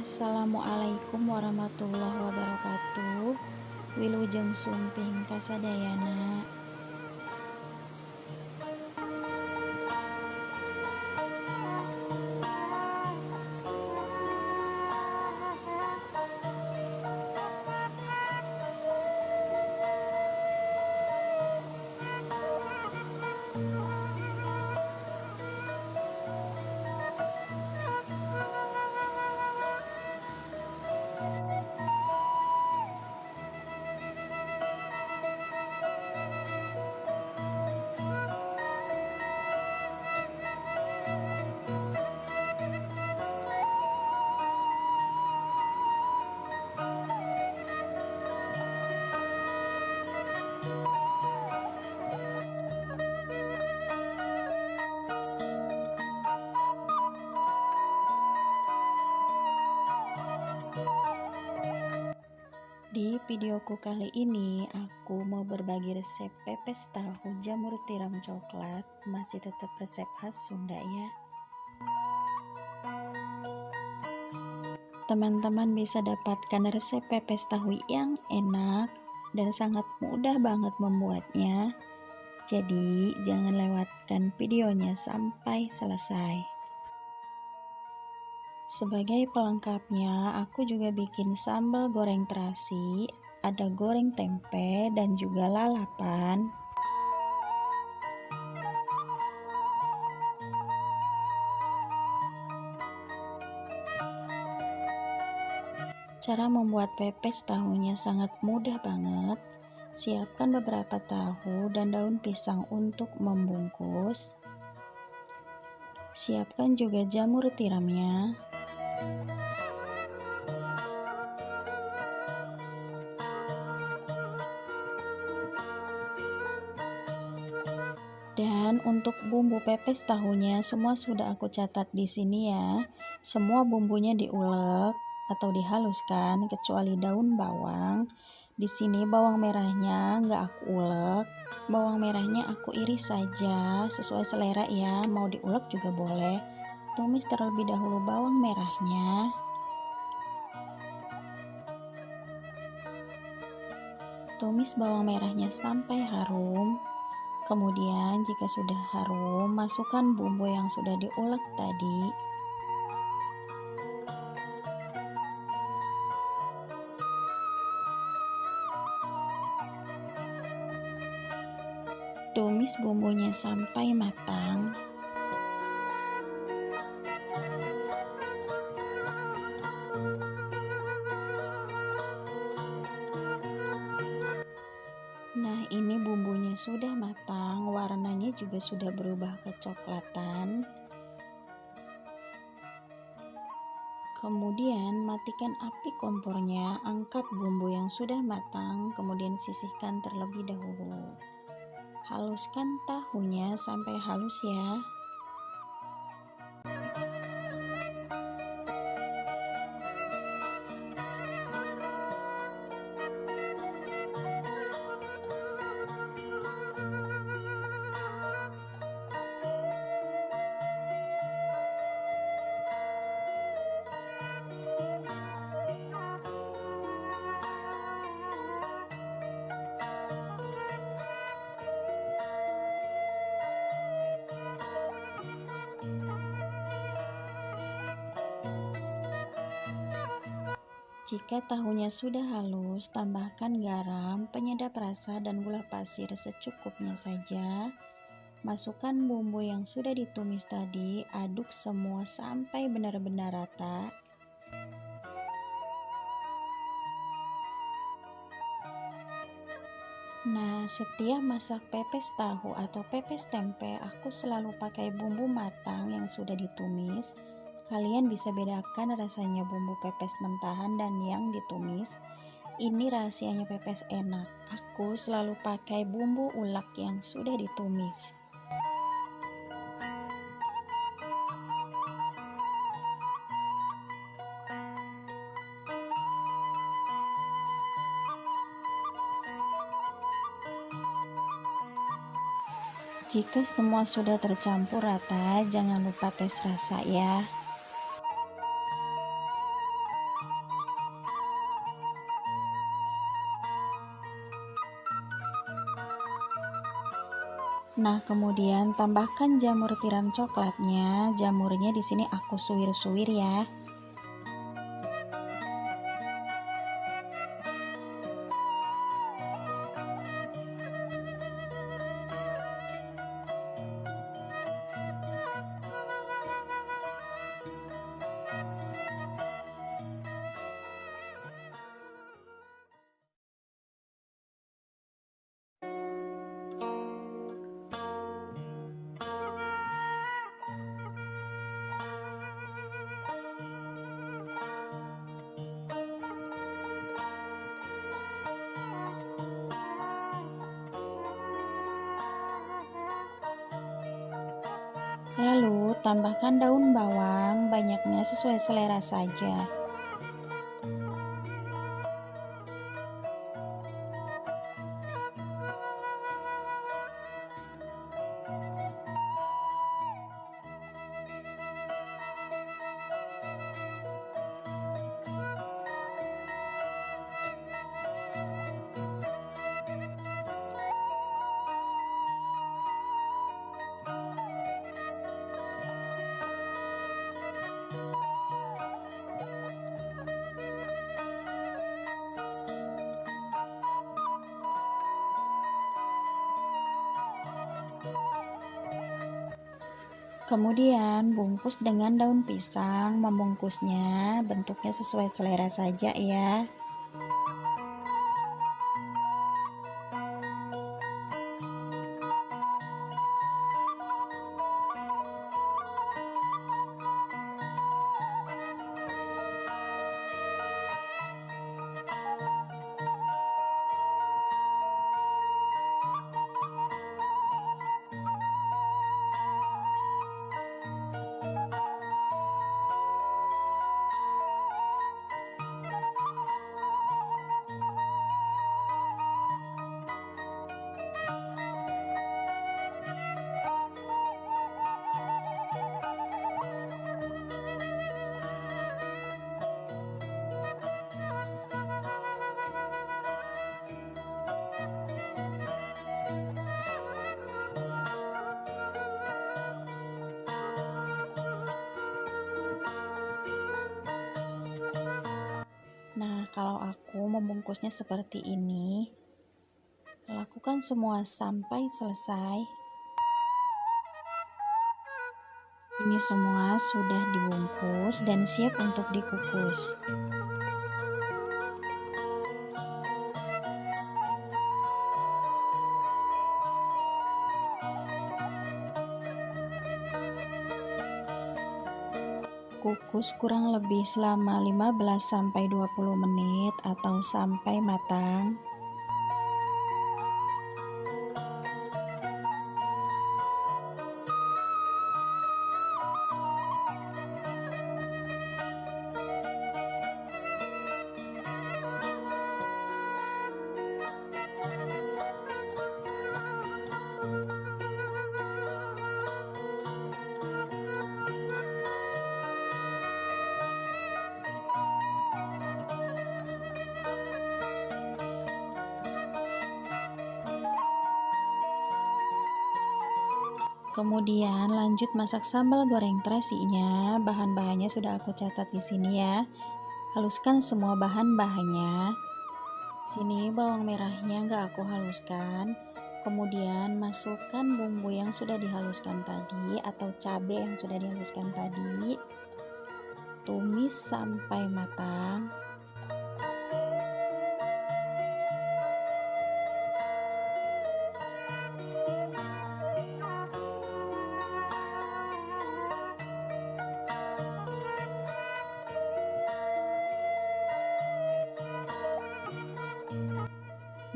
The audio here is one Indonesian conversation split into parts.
Assalamualaikum warahmatullahi wabarakatuh. Wilujeng sumping kasadayana. Di videoku kali ini aku mau berbagi resep pepes tahu jamur tiram coklat, masih tetap resep khas Sunda ya. Teman-teman bisa dapatkan resep pepes tahu yang enak dan sangat mudah banget membuatnya. Jadi jangan lewatkan videonya sampai selesai. Sebagai pelengkapnya, aku juga bikin sambal goreng terasi, ada goreng tempe dan juga lalapan. Cara membuat pepes tahunya sangat mudah banget. Siapkan beberapa tahu dan daun pisang untuk membungkus. Siapkan juga jamur tiramnya. Dan untuk bumbu pepes tahunya semua sudah aku catat di sini ya. Semua bumbunya diulek atau dihaluskan kecuali daun bawang. Di sini bawang merahnya nggak aku ulek. Bawang merahnya aku iris saja sesuai selera ya. Mau diulek juga boleh. Tumis terlebih dahulu bawang merahnya. Tumis bawang merahnya sampai harum. Kemudian jika sudah harum, masukkan bumbu yang sudah diulek tadi. Tumis bumbunya sampai matang. Nah, ini bumbunya sudah matang, warnanya juga sudah berubah kecoklatan. Kemudian matikan api kompornya, angkat bumbu yang sudah matang, kemudian sisihkan terlebih dahulu. Haluskan tahunya sampai halus ya. Jika tahunya sudah halus, tambahkan garam, penyedap rasa, dan gula pasir secukupnya saja. Masukkan bumbu yang sudah ditumis tadi, aduk semua sampai benar-benar rata. Nah, setiap masak pepes tahu atau pepes tempe, aku selalu pakai bumbu matang yang sudah ditumis. Kalian bisa bedakan rasanya bumbu pepes mentahan dan yang ditumis. Ini rahasianya pepes enak. Aku selalu pakai bumbu ulek yang sudah ditumis. Jika semua sudah tercampur rata, jangan lupa tes rasa ya. Nah, kemudian tambahkan jamur tiram coklatnya. Jamurnya di sini aku suwir-suwir ya. Lalu, tambahkan daun bawang, banyaknya sesuai selera saja. Kemudian bungkus dengan daun pisang, membungkusnya bentuknya sesuai selera saja ya. Nah, kalau aku membungkusnya seperti ini, lakukan semua sampai selesai. Ini semua sudah dibungkus dan siap untuk dikukus. Kukus kurang lebih selama 15-20 menit atau sampai matang. Kemudian lanjut masak sambal goreng terasinya. Bahan-bahannya sudah aku catat di sini ya. Haluskan semua bahan-bahannya. Sini bawang merahnya nggak aku haluskan. Kemudian masukkan bumbu yang sudah dihaluskan tadi atau cabai yang sudah dihaluskan tadi. Tumis sampai matang.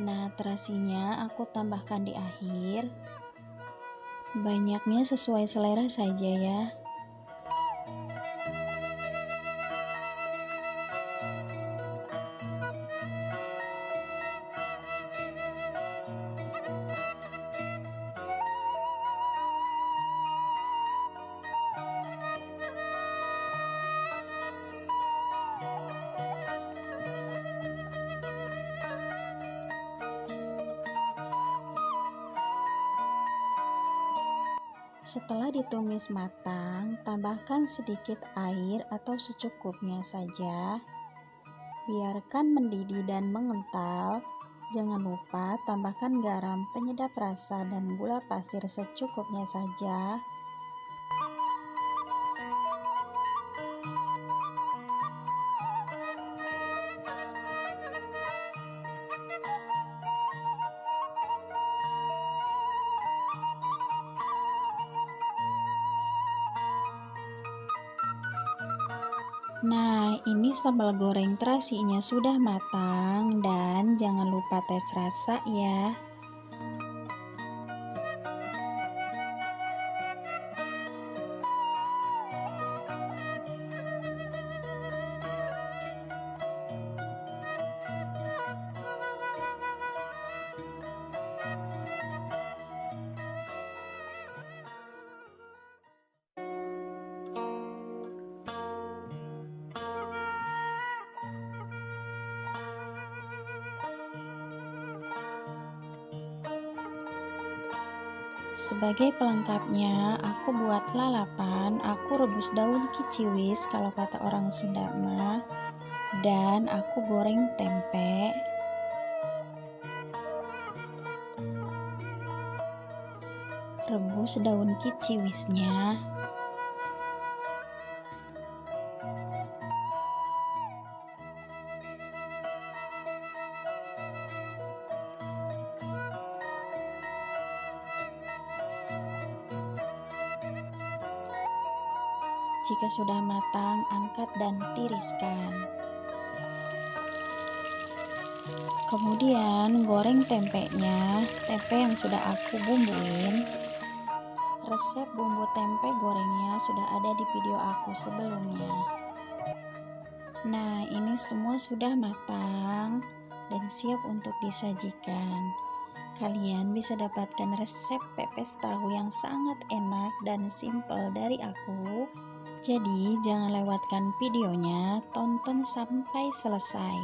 Nah, terasinya aku tambahkan di akhir. Banyaknya sesuai selera saja ya. Setelah ditumis matang, tambahkan sedikit air atau secukupnya saja. Biarkan mendidih dan mengental. Jangan lupa tambahkan garam, penyedap rasa, dan gula pasir secukupnya saja. Nah, ini sambal goreng terasinya sudah matang dan jangan lupa tes rasa ya. Sebagai pelengkapnya, aku buat lalapan, aku rebus daun kiciwis kalau kata orang Sunda mah, dan aku goreng tempe. Rebus daun kiciwisnya. Jika sudah matang, angkat dan tiriskan. Kemudian goreng tempenya, tempe yang sudah aku bumbuin. Resep bumbu tempe gorengnya sudah ada di video aku sebelumnya. Nah, ini semua sudah matang dan siap untuk disajikan. Kalian bisa dapatkan resep pepes tahu yang sangat enak dan simpel dari aku. Jadi, jangan lewatkan videonya, tonton sampai selesai.